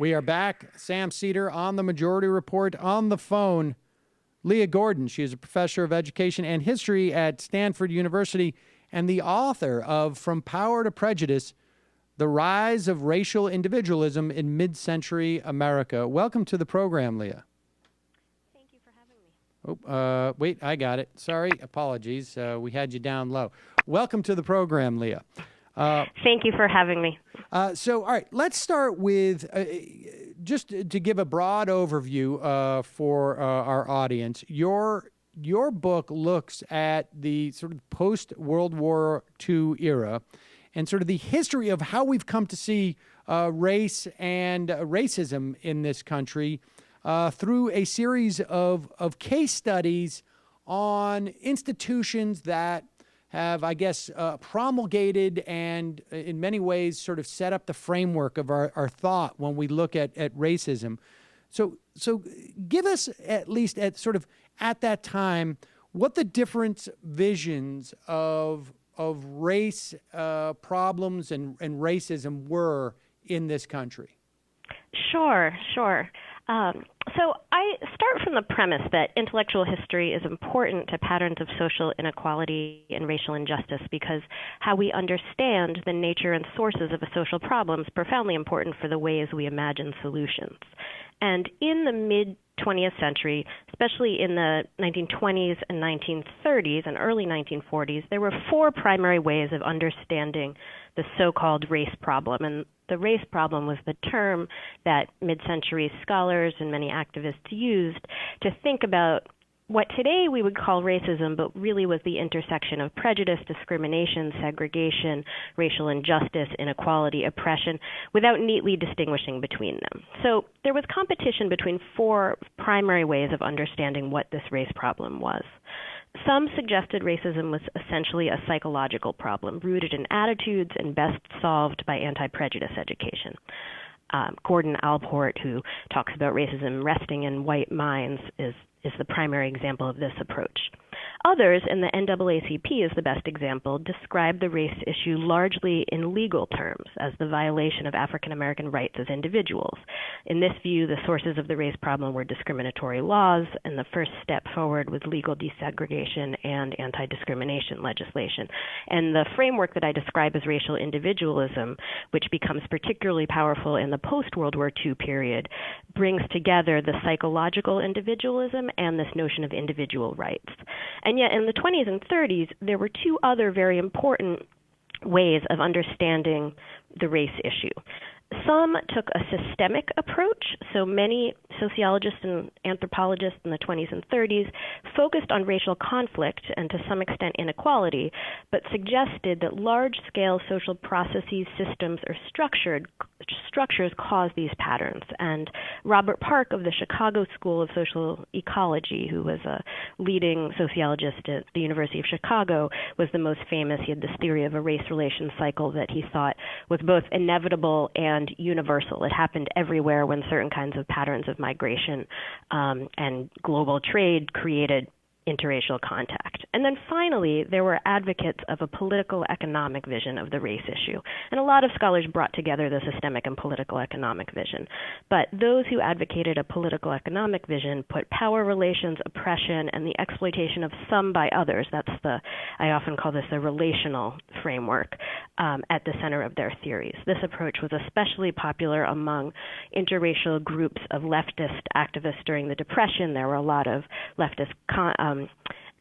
We are back. Sam Seder on the Majority Report. On the phone, Leah Gordon. She is a professor of education and history at Stanford University and the author of From Power to Prejudice, The Rise of Racial Individualism in Midcentury America. Welcome to the program, Leah. Thank you for having me. Wait, I got it. Sorry, apologies. We had you down low. Welcome to the program, Leah. Thank you for having me. All right, let's start with just to give a broad overview for our audience. Your book looks at the sort of post-World War II era and sort of the history of how we've come to see race and racism in this country through a series of case studies on institutions that have, I guess, promulgated and in many ways sort of set up the framework of our thought when we look at racism. So give us at least at that time what the different visions of race problems and racism were in this country. Sure. So I start from the premise that intellectual history is important to patterns of social inequality and racial injustice because how we understand the nature and sources of a social problem is profoundly important for the ways we imagine solutions. And in the mid-20th century, especially in the 1920s and 1930s and early 1940s, there were four primary ways of understanding the so-called race problem. And the race problem was the term that mid-century scholars and many activists used to think about what today we would call racism, but really was the intersection of prejudice, discrimination, segregation, racial injustice, inequality, oppression, without neatly distinguishing between them. So there was competition between four primary ways of understanding what this race problem was. Some suggested racism was essentially a psychological problem rooted in attitudes and best solved by anti-prejudice education. Gordon Allport, who talks about racism resting in white minds, is the primary example of this approach. Others, and the NAACP is the best example, describe the race issue largely in legal terms as the violation of African American rights as individuals. In this view, the sources of the race problem were discriminatory laws, and the first step forward was legal desegregation and anti-discrimination legislation. And the framework that I describe as racial individualism, which becomes particularly powerful in the post-World War II period, brings together the psychological individualism and this notion of individual rights. And yet in the 20s and 30s, there were two other very important ways of understanding the race issue. Some took a systemic approach, so many sociologists and anthropologists in the 20s and 30s focused on racial conflict and to some extent inequality, but suggested that large-scale social processes, systems, or structures cause these patterns. And Robert Park of the Chicago School of Social Ecology, who was a leading sociologist at the University of Chicago, was the most famous. He had this theory of a race relations cycle that he thought was both inevitable and universal. It happened everywhere when certain kinds of patterns of migration and global trade created interracial contact. And then finally, there were advocates of a political economic vision of the race issue. And a lot of scholars brought together the systemic and political economic vision. But those who advocated a political economic vision put power relations, oppression, and the exploitation of some by others, I often call this a relational framework, at the center of their theories. This approach was especially popular among interracial groups of leftist activists during the Depression. There were a lot of leftist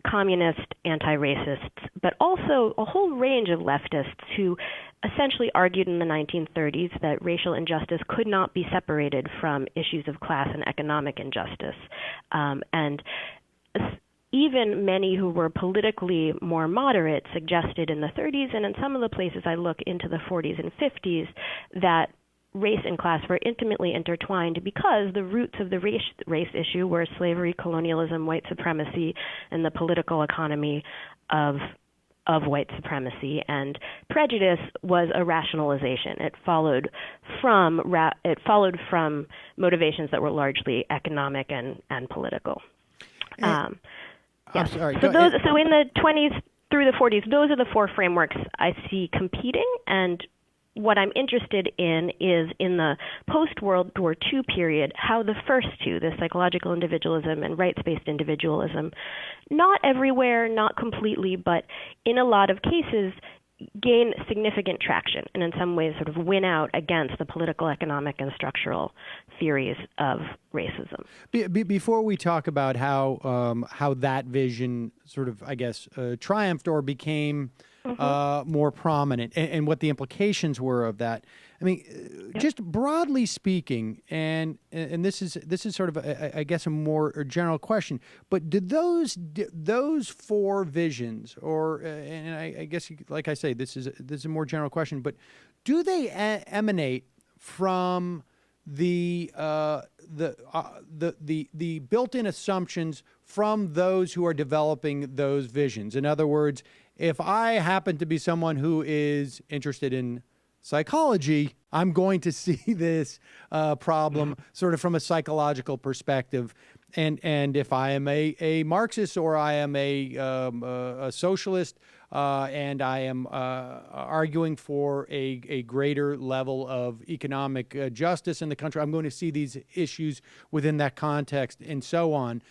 communist, anti-racists, but also a whole range of leftists who essentially argued in the 1930s that racial injustice could not be separated from issues of class and economic injustice. And even many who were politically more moderate suggested in the 30s and in some of the places I look into the 40s and 50s that race and class were intimately intertwined because the roots of the race issue were slavery, colonialism, white supremacy, and the political economy of white supremacy. And prejudice was a rationalization. It followed from motivations that were largely economic and political. I'm sorry. So in the 20s through the 40s, those are the four frameworks I see competing, and what I'm interested in is in the post-World War II period, how the first two, the psychological individualism and rights-based individualism, not everywhere, not completely, but in a lot of cases, gain significant traction and in some ways sort of win out against the political, economic, and structural theories of racism. Before we talk about how that vision sort of, I guess, triumphed or became more prominent and what the implications were of that, I mean, just broadly speaking, and this is sort of I guess a more general question, but did those four visions, or and I guess like I say, this is a more general question, but do they emanate from the built-in assumptions from those who are developing those visions? In other words, if I happen to be someone who is interested in psychology, I'm going to see this problem sort of from a psychological perspective. And if I am a Marxist or I am a socialist and I am arguing for a greater level of economic justice in the country, I'm going to see these issues within that context and so on.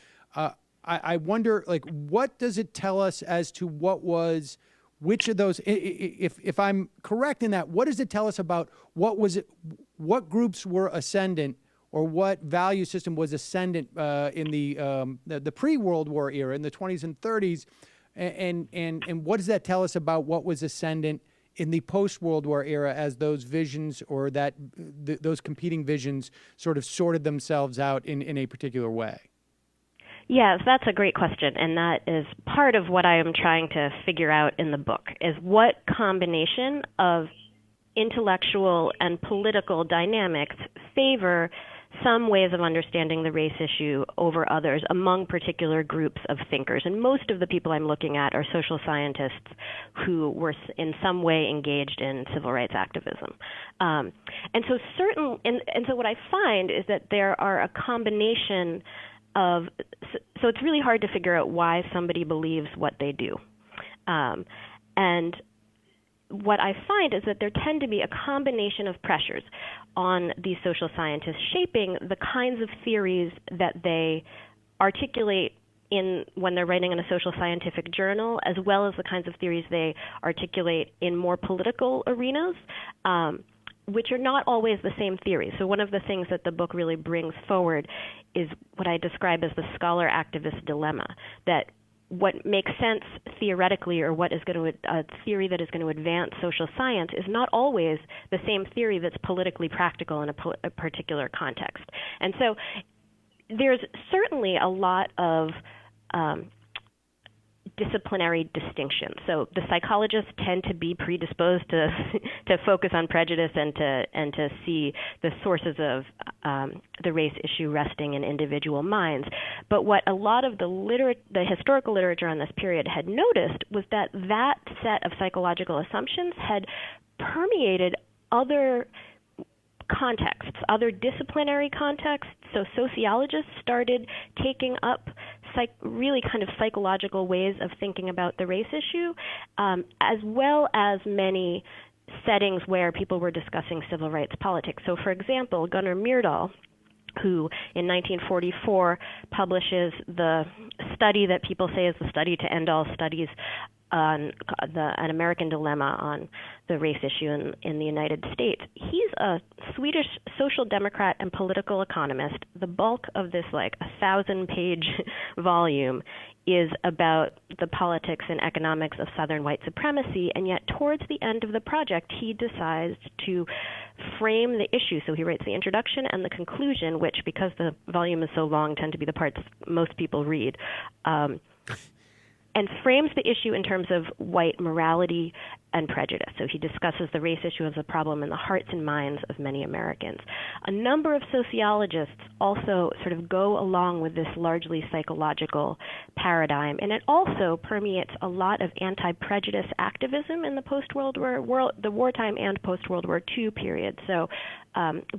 I wonder, like, what does it tell us as to which of those, if I'm correct in that, what does it tell us about what groups were ascendant or what value system was ascendant in the pre-World War era in the 20s and 30s, and what does that tell us about what was ascendant in the post-World War era as those visions or those competing visions sort of sorted themselves out in a particular way? Yes, that's a great question, and that is part of what I am trying to figure out in the book, is what combination of intellectual and political dynamics favor some ways of understanding the race issue over others among particular groups of thinkers. And most of the people I'm looking at are social scientists who were in some way engaged in civil rights activism. And so what I find is that there are a combination of, so it's really hard to figure out why somebody believes what they do. And what I find is that there tend to be a combination of pressures on these social scientists shaping the kinds of theories that they articulate when they're writing in a social scientific journal, as well as the kinds of theories they articulate in more political arenas, which are not always the same theories. So one of the things that the book really brings forward is what I describe as the scholar-activist dilemma, that what makes sense theoretically, or what is going to a theory that is going to advance social science, is not always the same theory that's politically practical in a particular context. And so there's certainly a lot of disciplinary distinction. So the psychologists tend to be predisposed to focus on prejudice and to see the sources of the race issue resting in individual minds. But what a lot of the historical literature on this period had noticed was that set of psychological assumptions had permeated other contexts, other disciplinary contexts. So sociologists started taking up really kind of psychological ways of thinking about the race issue, as well as many settings where people were discussing civil rights politics. So, for example, Gunnar Myrdal, who in 1944 publishes the study that people say is the study to end all studies on an American dilemma on the race issue in the United States. He's a Swedish social democrat and political economist. The bulk of this 1,000-page volume is about the politics and economics of Southern white supremacy, and yet towards the end of the project, he decides to frame the issue. So he writes the introduction and the conclusion, which, because the volume is so long, tend to be the parts most people read, and frames the issue in terms of white morality and prejudice. So he discusses the race issue as a problem in the hearts and minds of many Americans. A number of sociologists also sort of go along with this largely psychological paradigm, and it also permeates a lot of anti-prejudice activism in the wartime and post-World War II period. So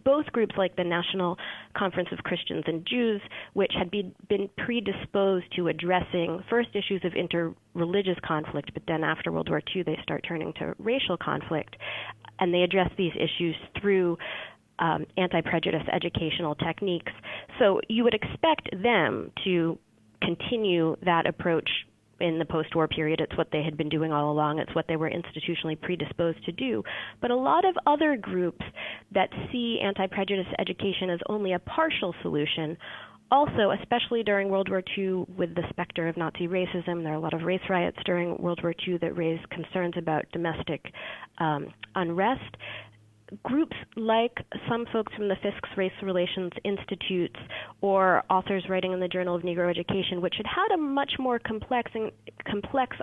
both groups, like the National Conference of Christians and Jews, which had been predisposed to addressing first issues of interreligious conflict, but then after World War II they start turning to racial conflict, and they address these issues through anti-prejudice educational techniques. So you would expect them to continue that approach in the post-war period. It's what they had been doing all along. It's what they were institutionally predisposed to do. But a lot of other groups that see anti-prejudice education as only a partial solution also, especially during World War II with the specter of Nazi racism, there are a lot of race riots during World War II that raised concerns about domestic unrest. Groups like some folks from the Fisk's Race Relations Institutes or authors writing in the Journal of Negro Education, which had had a much more complex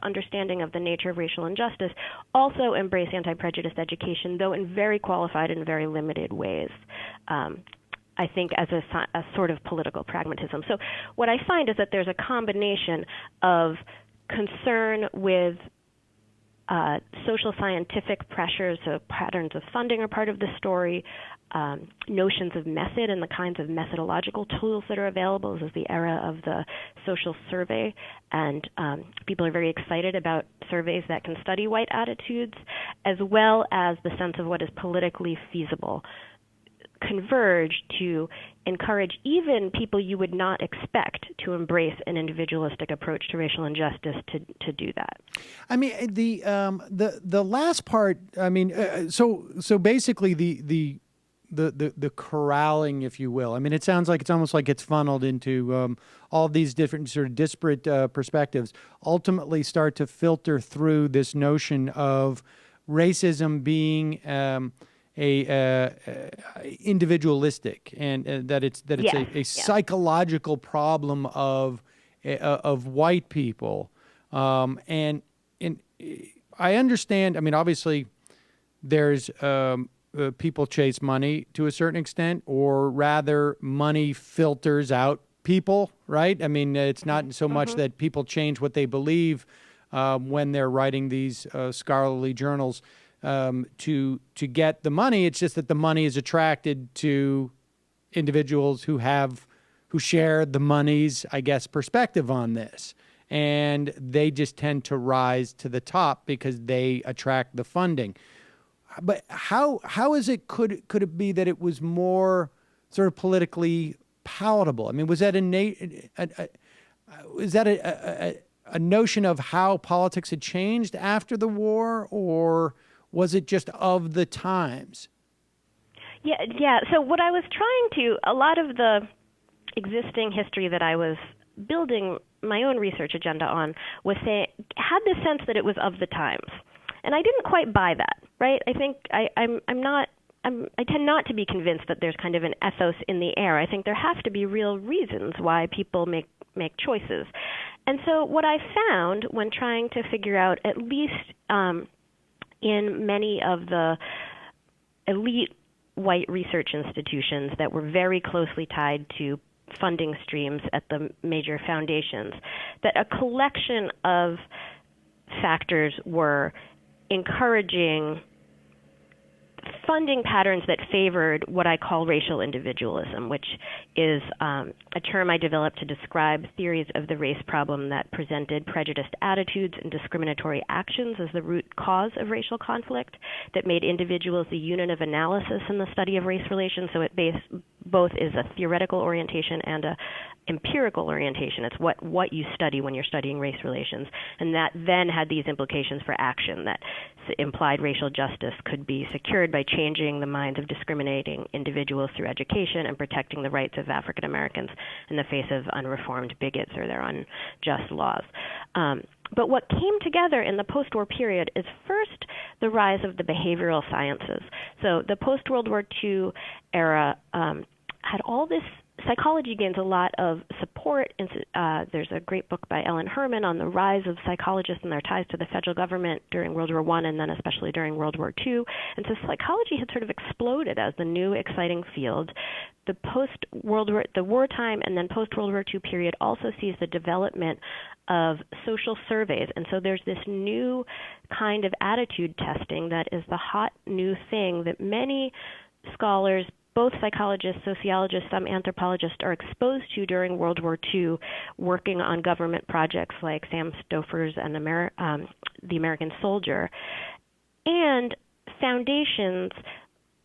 understanding of the nature of racial injustice, also embrace anti-prejudice education, though in very qualified and very limited ways. I think as a sort of political pragmatism. So what I find is that there's a combination of concern with social scientific pressures, so patterns of funding are part of the story, notions of method and the kinds of methodological tools that are available. This is the era of the social survey, and people are very excited about surveys that can study white attitudes, as well as the sense of what is politically feasible, converge to encourage even people you would not expect to embrace an individualistic approach to racial injustice to do that. I mean, the last part. I mean, so basically the corralling, if you will. I mean, it sounds like it's almost like it's funneled into all these different sort of disparate perspectives. Ultimately, start to filter through this notion of racism being individualistic, and that it's Yes, a psychological problem of white people, and I understand. I mean, obviously, there's people chase money to a certain extent, or rather, money filters out people, right? I mean, it's not so much that people change what they believe when they're writing these scholarly journals to get the money. It's just that the money is attracted to individuals who share the money's, I guess, perspective on this, and they just tend to rise to the top because they attract the funding. But how is it? Could it be that it was more sort of politically palatable? I mean, was that a notion of how politics had changed after the war, or was it just of the times? Yeah. So what I was a lot of the existing history that I was building my own research agenda on had this sense that it was of the times. And I didn't quite buy that, right? I think I tend not to be convinced that there's kind of an ethos in the air. I think there have to be real reasons why people make choices. And so what I found when trying to figure out, at least in many of the elite white research institutions that were very closely tied to funding streams at the major foundations, that a collection of factors were encouraging funding patterns that favored what I call racial individualism, which is a term I developed to describe theories of the race problem that presented prejudiced attitudes and discriminatory actions as the root cause of racial conflict, that made individuals the unit of analysis in the study of race relations. So it both is a theoretical orientation and a empirical orientation. It's what you study when you're studying race relations. And that then had these implications for action, that implied racial justice could be secured by changing the minds of discriminating individuals through education and protecting the rights of African Americans in the face of unreformed bigots or their unjust laws. But what came together in the post-war period is first the rise of the behavioral sciences. So the post-World War II era had all this. Psychology gains a lot of support. There's a great book by Ellen Herman on the rise of psychologists and their ties to the federal government during World War I and then especially during World War II. And so psychology had sort of exploded as the new exciting field. The wartime and then post-World War II period also sees the development of social surveys. And so there's this new kind of attitude testing that is the hot new thing that many scholars, both psychologists, sociologists, some anthropologists, are exposed to during World War II, working on government projects like Sam Stouffer's and The American Soldier. And foundations,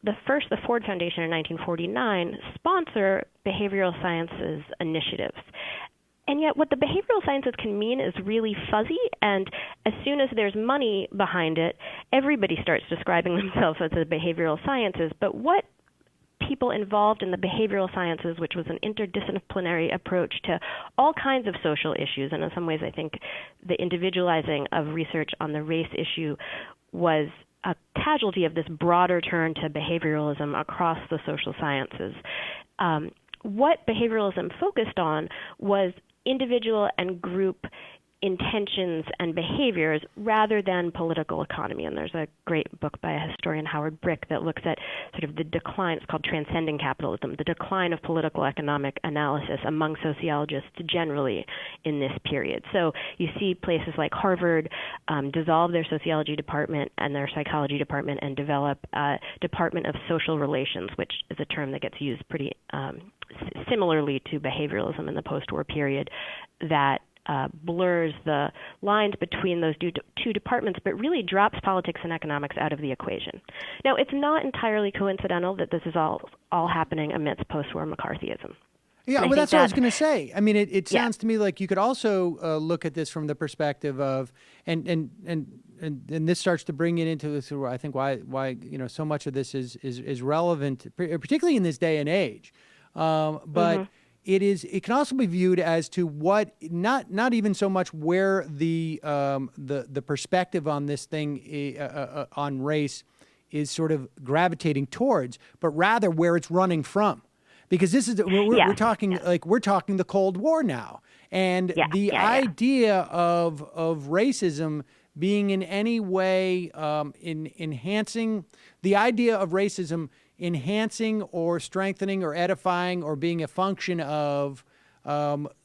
the Ford Foundation in 1949, sponsor behavioral sciences initiatives. And yet what the behavioral sciences can mean is really fuzzy, and as soon as there's money behind it, everybody starts describing themselves as the behavioral sciences. But what people involved in the behavioral sciences, which was an interdisciplinary approach to all kinds of social issues, and in some ways I think the individualizing of research on the race issue was a casualty of this broader turn to behavioralism across the social sciences. What behavioralism focused on was individual and group intentions and behaviors rather than political economy. And there's a great book by a historian, Howard Brick, that looks at sort of the decline, it's called Transcending Capitalism, the decline of political economic analysis among sociologists generally in this period. So you see places like Harvard dissolve their sociology department and their psychology department and develop a Department of Social Relations, which is a term that gets used pretty similarly to behavioralism in the post-war period, that blurs the lines between those two departments, but really drops politics and economics out of the equation. Now, it's not entirely coincidental that this is all happening amidst post-war McCarthyism. Yeah, well, that's what I was going to say. I mean, it sounds to me like you could also look at this from the perspective of, and this starts to bring it into this. I think why so much of this is relevant, particularly in this day and age, but. It can also be viewed as to what not even so much where the perspective on this thing on race is sort of gravitating towards, but rather where it's running from, because this is we're talking the Cold War now, and the idea of racism being in any way enhancing the idea of racism. Enhancing or strengthening or edifying or being a function of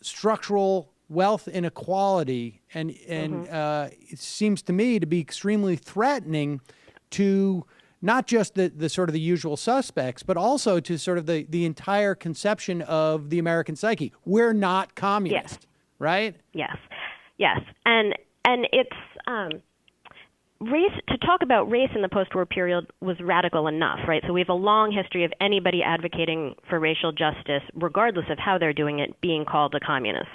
structural wealth inequality, and it seems to me to be extremely threatening to not just the sort of the usual suspects, but also to sort of the entire conception of the American psyche. We're not communist, right? Yes, and it's. Race, to talk about race in the post-war period was radical enough, right? So we have a long history of anybody advocating for racial justice, regardless of how they're doing it, being called a communist.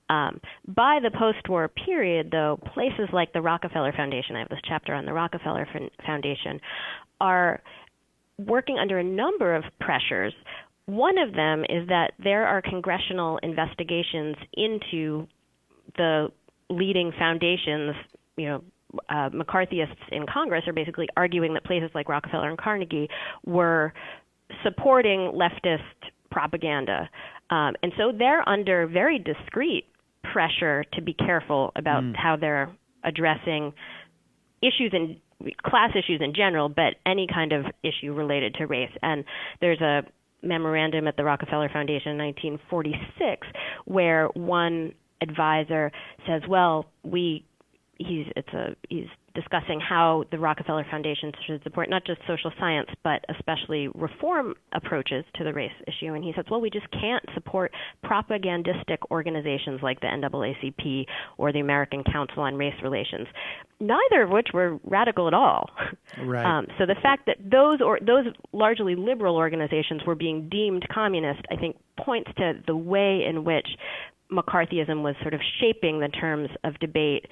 By the post-war period, though, places like the Rockefeller Foundation, I have this chapter on the Rockefeller Foundation, are working under a number of pressures. One of them is that there are congressional investigations into the leading foundations, McCarthyists in Congress are basically arguing that places like Rockefeller and Carnegie were supporting leftist propaganda. And so they're under very discreet pressure to be careful about how they're addressing class issues in general, but any kind of issue related to race. And there's a memorandum at the Rockefeller Foundation in 1946 where one advisor says, well, he's discussing how the Rockefeller Foundation should support not just social science, but especially reform approaches to the race issue. And he says, well, we just can't support propagandistic organizations like the NAACP or the American Council on Race Relations, neither of which were radical at all. Right. So the fact that those largely liberal organizations were being deemed communist, I think, points to the way in which McCarthyism was sort of shaping the terms of debate,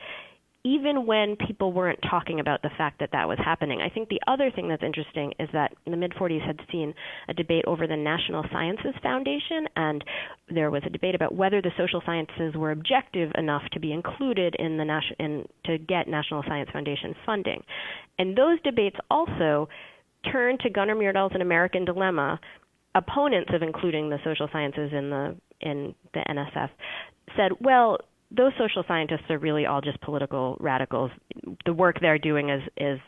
even when people weren't talking about the fact that that was happening. I think the other thing that's interesting is that in the mid-40s had seen a debate over the National Sciences Foundation, and there was a debate about whether the social sciences were objective enough to be included in to get National Science Foundation funding. And those debates also turned to Gunnar Myrdal's An American Dilemma. Opponents of including the social sciences in the NSF said, well, those social scientists are really all just political radicals. The work they're doing is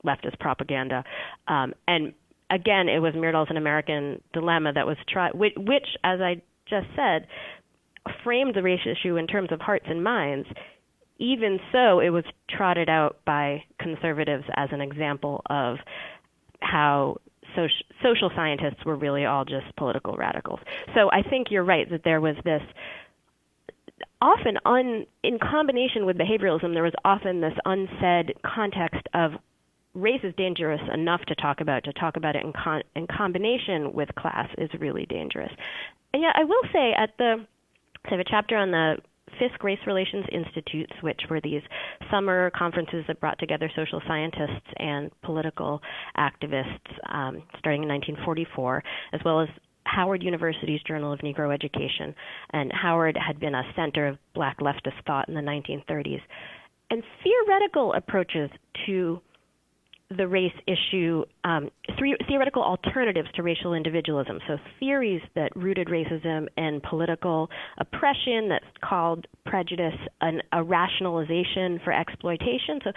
leftist propaganda. And again, it was Myrdal's An American Dilemma that was tried, which, as I just said, framed the race issue in terms of hearts and minds. Even so, it was trotted out by conservatives as an example of how social scientists were really all just political radicals. So I think you're right that there was this often in combination with behavioralism, there was often this unsaid context of race is dangerous enough to talk about it in combination with class is really dangerous. And yet I will say I have a chapter on the Fisk Race Relations Institutes, which were these summer conferences that brought together social scientists and political activists starting in 1944, as well as Howard University's Journal of Negro Education. And Howard had been a center of black leftist thought in the 1930s. And theoretical approaches to the race issue, theoretical alternatives to racial individualism. So theories that rooted racism in political oppression, that called prejudice a rationalization for exploitation. So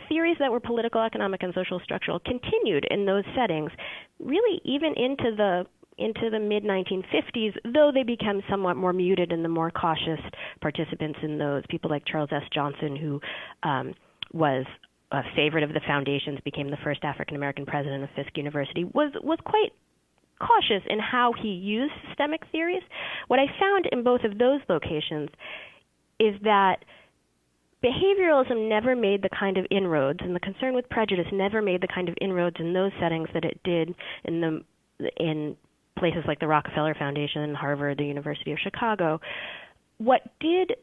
theories that were political, economic, and social structural continued in those settings, really even into the mid-1950s, though they became somewhat more muted in the more cautious participants in those, people like Charles S. Johnson, who was a favorite of the foundations, became the first African-American president of Fisk University, was quite cautious in how he used systemic theories. What I found in both of those locations is that behavioralism never made the kind of inroads, and the concern with prejudice never made the kind of inroads in those settings that it did in places like the Rockefeller Foundation, Harvard, the University of Chicago. What did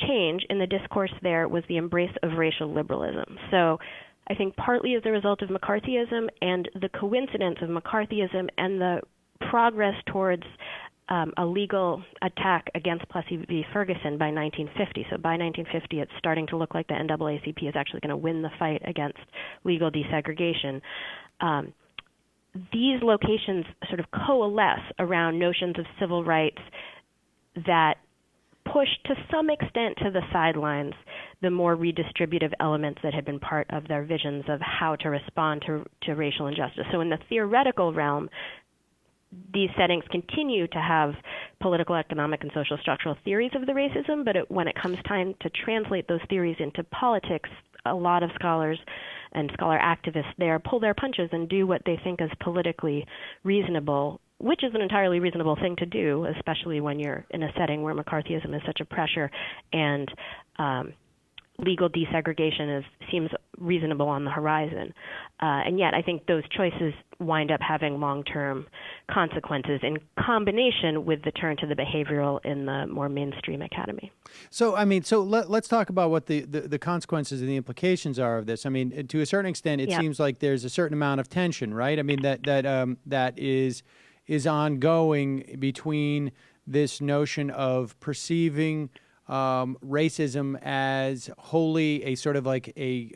change in the discourse there was the embrace of racial liberalism. So I think partly as a result of McCarthyism and the coincidence of McCarthyism and the progress towards a legal attack against Plessy v. Ferguson by 1950. So by 1950, it's starting to look like the NAACP is actually going to win the fight against legal desegregation. These locations sort of coalesce around notions of civil rights that push to some extent to the sidelines the more redistributive elements that had been part of their visions of how to respond to racial injustice. So in the theoretical realm, these settings continue to have political, economic, and social structural theories of the racism, but when it comes time to translate those theories into politics, a lot of scholars and scholar activists there pull their punches and do what they think is politically reasonable, which is an entirely reasonable thing to do, especially when you're in a setting where McCarthyism is such a pressure and legal desegregation seems reasonable on the horizon. And yet I think those choices wind up having long-term consequences in combination with the turn to the behavioral in the more mainstream academy. So, let's talk about what the consequences and the implications are of this. I mean, to a certain extent, it seems like there's a certain amount of tension, right? I mean, that is ongoing between this notion of perceiving racism as wholly a sort of like a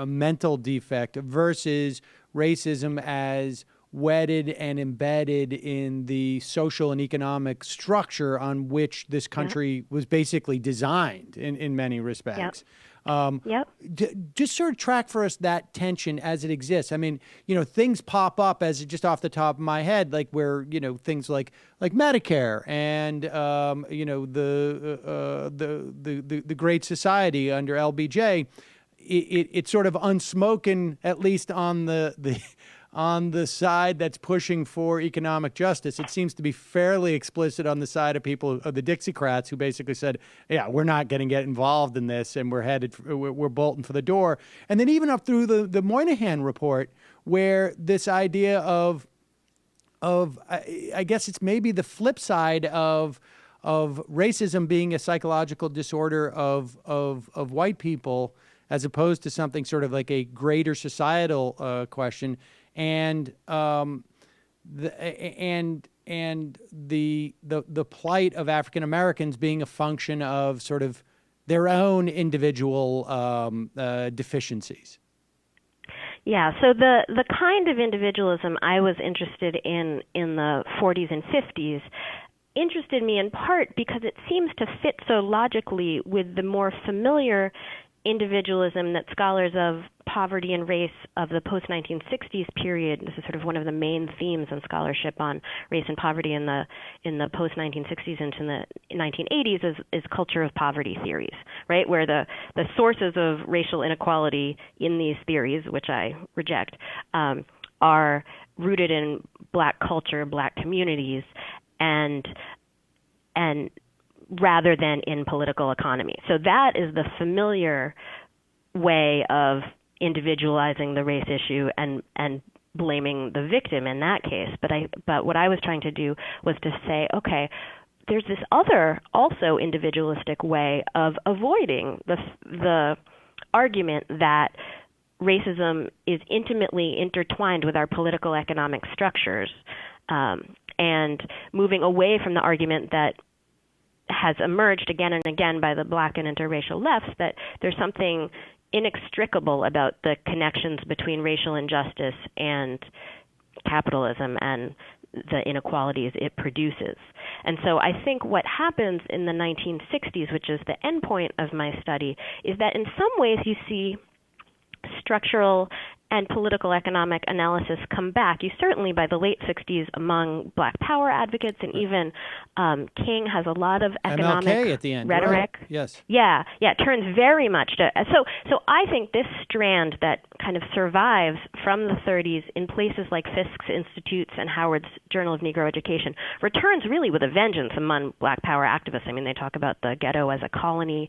mental defect versus racism as wedded and embedded in the social and economic structure on which this country was basically designed in many respects. Just sort of track for us that tension as it exists. I mean, things pop up as just off the top of my head, like where, things like Medicare and, the Great Society under LBJ, it's sort of unspoken, at least on the side that's pushing for economic justice. It seems to be fairly explicit on the side of people, of the Dixiecrats, who basically said, yeah, we're not going to get involved in this, and we're bolting for the door. And then even up through the Moynihan report, where this idea of I guess it's maybe the flip side of racism being a psychological disorder of white people, as opposed to something sort of like a greater societal question. And the plight of African Americans being a function of sort of their own individual deficiencies. Yeah, so the kind of individualism I was interested in the 40s and 50s interested me in part because it seems to fit so logically with the more familiar individualism that scholars of poverty and race of the post-1960s period. This is sort of one of the main themes in scholarship on race and poverty in the post-1960s into the 1980s is culture of poverty theories, right? Where the sources of racial inequality in these theories, which I reject, are rooted in black culture, black communities, and rather than in political economy. So that is the familiar way of individualizing the race issue and blaming the victim in that case. But what I was trying to do was to say, okay, there's this other also individualistic way of avoiding the argument that racism is intimately intertwined with our political economic structures, and moving away from the argument that has emerged again and again by the Black and interracial lefts, that there's something inextricable about the connections between racial injustice and capitalism and the inequalities it produces. And so I think what happens in the 1960s, which is the endpoint of my study, is that in some ways you see structural and political economic analysis come back. You certainly, by the late 60s, among Black Power advocates, and even King has a lot of economic MLK at the end, rhetoric. Right. Yes. Yeah, it turns very much to so I think this strand that kind of survives from the 30s in places like Fisk's Institutes and Howard's Journal of Negro Education returns really with a vengeance among Black Power activists. I mean, they talk about the ghetto as a colony,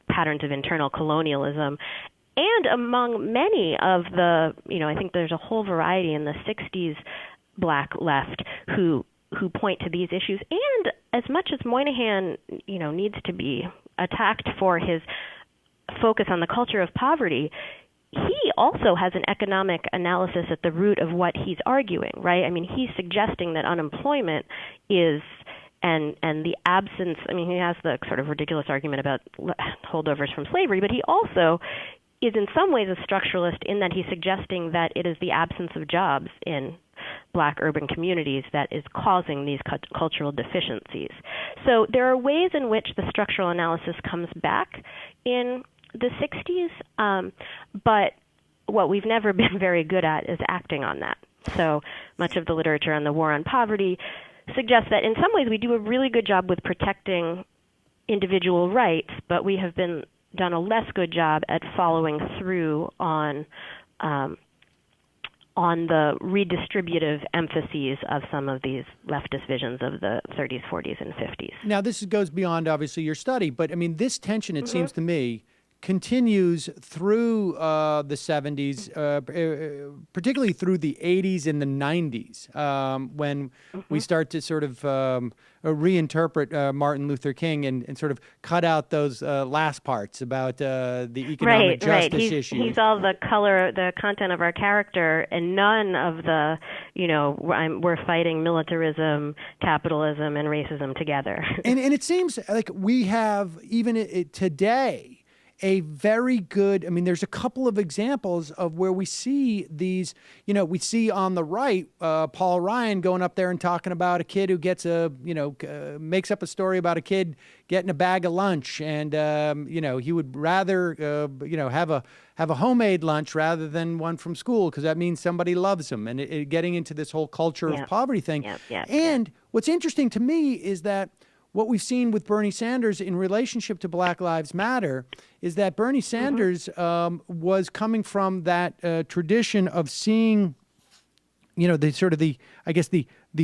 patterns of internal colonialism. And among many of the, I think there's a whole variety in the 60s Black left who point to these issues. And as much as Moynihan, needs to be attacked for his focus on the culture of poverty, he also has an economic analysis at the root of what he's arguing, right? I mean, he's suggesting that unemployment is and the absence, he has the sort of ridiculous argument about holdovers from slavery, but he also is in some ways a structuralist in that he's suggesting that it is the absence of jobs in Black urban communities that is causing these cultural deficiencies. So there are ways in which the structural analysis comes back in the 60s, but what we've never been very good at is acting on that. So much of the literature on the war on poverty suggests that in some ways we do a really good job with protecting individual rights, but we have done a less good job at following through on the redistributive emphases of some of these leftist visions of the 30s, 40s, and 50s. Now, this goes beyond, obviously, your study, but, this tension, it seems to me, continues through the 70s, particularly through the 80s and the 90s, when we start to sort of reinterpret Martin Luther King and sort of cut out those last parts about the economic justice issue. He's all the content of our character, and none of the, we're fighting militarism, capitalism, and racism together. and it seems like we have, even today, a very good, there's a couple of examples of where we see these, we see on the right, Paul Ryan going up there and talking about a kid who gets makes up a story about a kid getting a bag of lunch, and, he would rather, have a homemade lunch rather than one from school because that means somebody loves him, and getting into this whole culture of poverty thing. What's interesting to me is that what we've seen with Bernie Sanders in relationship to Black Lives Matter is that Bernie Sanders was coming from that tradition of seeing, the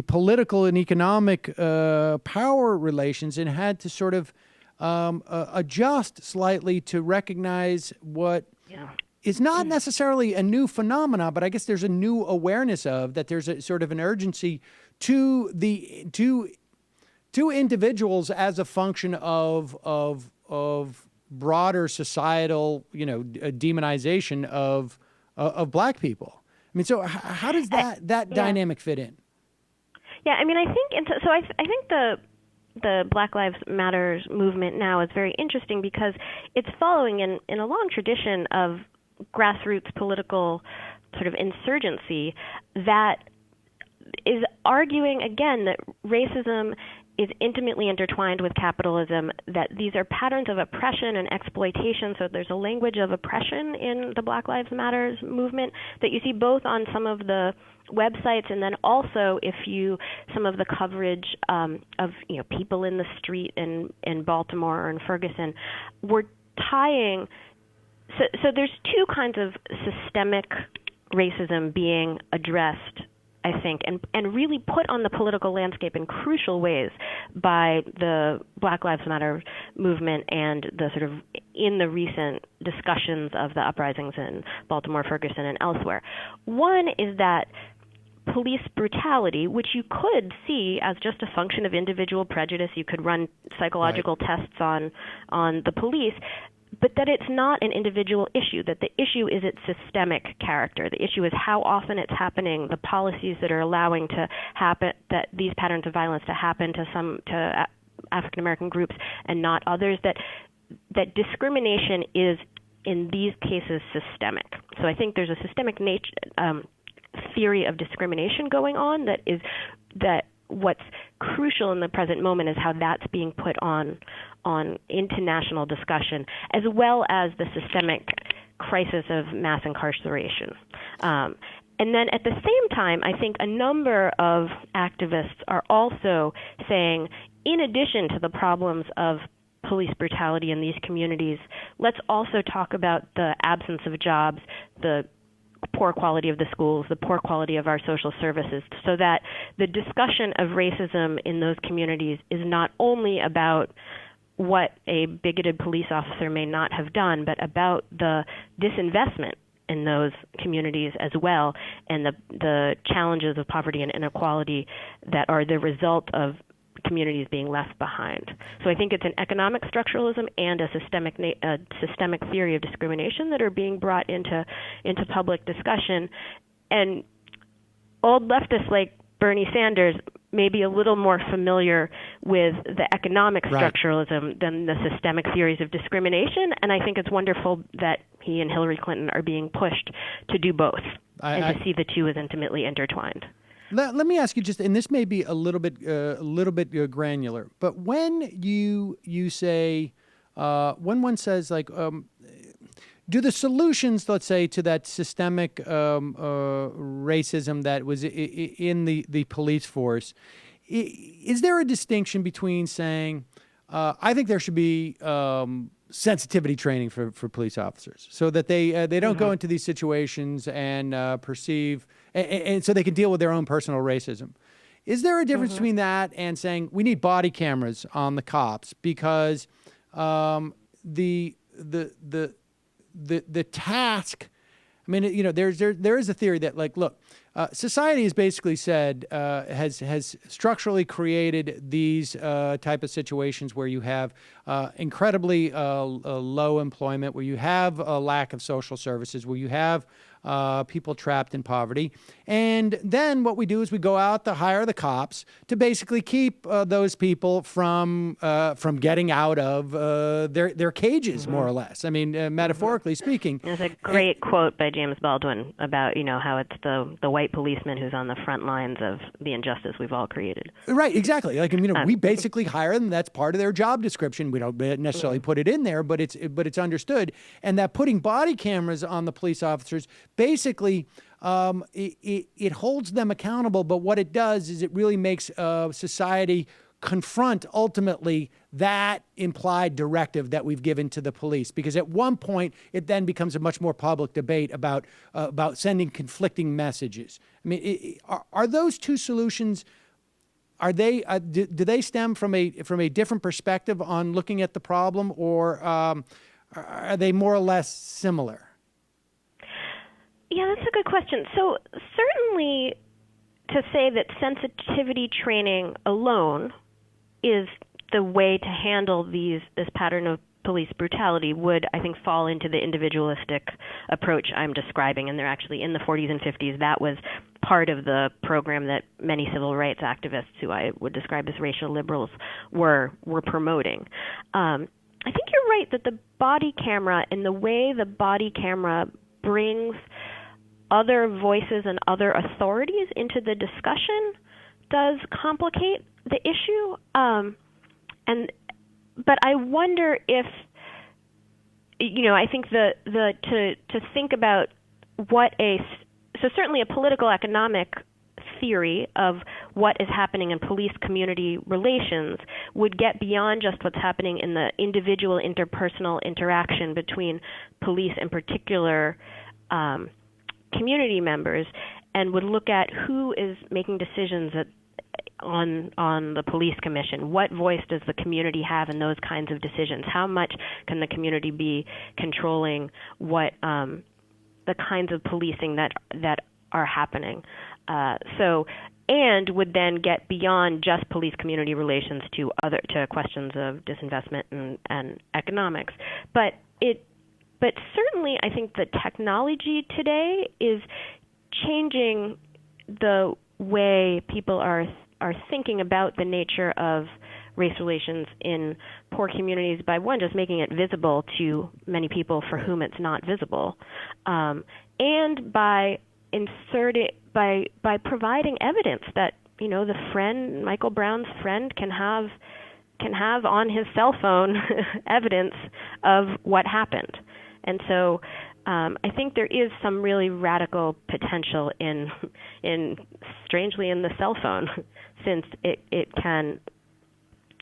political and economic power relations, and had to sort of adjust slightly to recognize what is not necessarily a new phenomena, but I guess there's a new awareness of that. There's a sort of an urgency to individuals as a function of broader societal, demonization of Black people. So how does that dynamic fit in? Yeah, I think the Black Lives Matter movement now is very interesting because it's following in a long tradition of grassroots political sort of insurgency that is arguing again that racism is intimately intertwined with capitalism, that these are patterns of oppression and exploitation. So there's a language of oppression in the Black Lives Matter movement that you see both on some of the websites, and then also some of the coverage of people in the street in Baltimore or in Ferguson. We're tying. So there's two kinds of systemic racism being addressed, I think, and really put on the political landscape in crucial ways by the Black Lives Matter movement and the sort of in the recent discussions of the uprisings in Baltimore, Ferguson, and elsewhere. One is that police brutality, which you could see as just a function of individual prejudice, you could run psychological tests on the police, but that it's not an individual issue, that the issue is its systemic character. The issue is how often it's happening, the policies that are allowing to happen, that these patterns of violence to happen to African American groups and not others, that discrimination is in these cases systemic. So I think there's a systemic theory of discrimination going on that what's crucial in the present moment is how that's being put on into national discussion, as well as the systemic crisis of mass incarceration. And then at the same time, I think a number of activists are also saying, in addition to the problems of police brutality in these communities, let's also talk about the absence of jobs, the poor quality of the schools, the poor quality of our social services, so that the discussion of racism in those communities is not only about what a bigoted police officer may not have done, but about the disinvestment in those communities as well, and the challenges of poverty and inequality that are the result of communities being left behind. So I think it's an economic structuralism and a systemic theory of discrimination that are being brought into public discussion. And old leftists like Bernie Sanders may be a little more familiar with the economic structuralism than the systemic theories of discrimination. And I think it's wonderful that he and Hillary Clinton are being pushed to do both and to see the two as intimately intertwined. Let me ask you just, and this may be a little bit granular, but when you say, when one says like, do the solutions, let's say, to that systemic racism that was in the police force, is there a distinction between saying, I think there should be sensitivity training for police officers so that they don't go into these situations and perceive, and so they can deal with their own personal racism. Is there a difference between that and saying we need body cameras on the cops because the task? I mean, you know, there is a theory that, like, look, society has basically said has structurally created these type of situations where you have incredibly low employment, where you have a lack of social services, where you have people trapped in poverty. And then what we do is we go out to hire the cops to basically keep those people from getting out of their cages, more or less. I mean, metaphorically speaking. There's a great quote by James Baldwin about, you know, how it's the white policeman who's on the front lines of the injustice we've all created. Right, exactly. Like, you know, we basically hire them. That's part of their job description. We don't necessarily put it in there, but it's understood. And that putting body cameras on the police officers basically it holds them accountable, but what it does is it really makes society confront ultimately that implied directive that we've given to the police, because at one point it then becomes a much more public debate about sending conflicting messages. I mean, are those two solutions? Are they do they stem from a different perspective on looking at the problem, or are they more or less similar? Yeah, that's a good question. So certainly to say that sensitivity training alone is the way to handle this pattern of police brutality would, I think, fall into the individualistic approach I'm describing. And they're actually in the 40s and 50s. That was part of the program that many civil rights activists, who I would describe as racial liberals, were promoting. I think you're right that the body camera and the way the body camera brings other voices and other authorities into the discussion does complicate the issue. But I wonder if, you know, I think to think about so certainly a political economic theory of what is happening in police-community relations would get beyond just what's happening in the individual interpersonal interaction between police and particular community members, and would look at who is making decisions on the police commission. What voice does the community have in those kinds of decisions? How much can the community be controlling what the kinds of policing that are happening? And would then get beyond just police-community relations to questions of disinvestment and economics. But certainly, I think the technology today is changing the way people are thinking about the nature of race relations in poor communities by, one, just making it visible to many people for whom it's not visible, and by providing evidence that, the friend, Michael Brown's friend, can have on his cell phone evidence of what happened. And so I think there is some really radical potential in strangely in the cell phone, since it can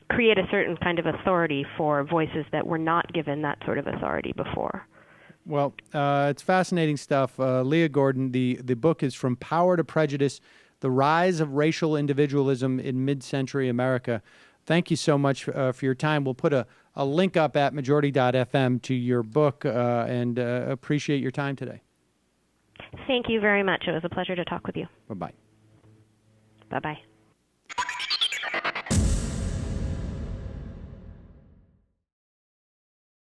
create a certain kind of authority for voices that were not given that sort of authority before. Well, it's fascinating stuff. Leah Gordon, the book is From Power to Prejudice, The Rise of Racial Individualism in Midcentury America. Thank you so much for your time. We'll put a link up at majority.fm to your book, and appreciate your time today. Thank you very much. It was a pleasure to talk with you. Bye-bye. Bye-bye.